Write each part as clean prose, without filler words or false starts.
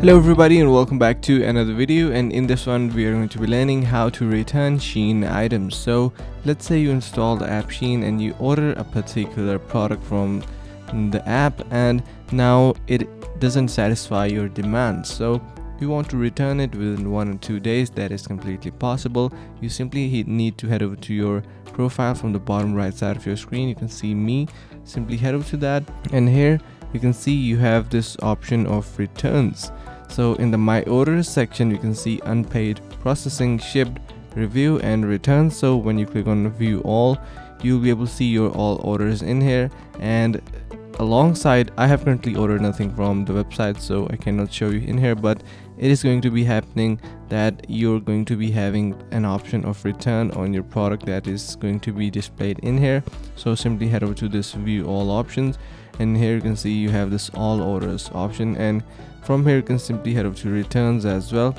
Hello everybody and welcome back to another video, and in this one we are going to be learning how to return Shein items. So let's say you install the app Shein and you order a particular product from the app and now it doesn't satisfy your demand. So you want to return it within 1 or 2 days. That is completely possible. You simply need to head over to your profile from the bottom right side of your screen. You can see me. Simply head over to that, and here you can see you have this option of returns. So in the my orders section you can see unpaid, processing, shipped, review and return. So when you click on view all, you'll be able to see your all orders in here, and alongside I have currently ordered nothing from the website so I cannot show you in here, but it is going to be happening that you're going to be having an option of return on your product that is going to be displayed in here. So simply head over to this view all options, and here you can see you have this all orders option, and from here you can simply head over to returns as well.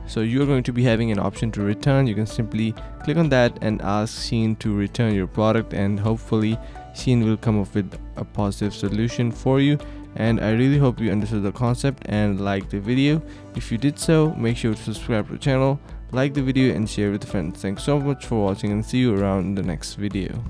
So you're going to be having an option to return. You can simply click on that and ask Shein to return your product, and hopefully Shein will come up with a positive solution for you. And I really hope you understood the concept and liked the video. If you did so, make sure to subscribe to the channel, like the video and share with friends. Thanks so much for watching, and see you around in the next video.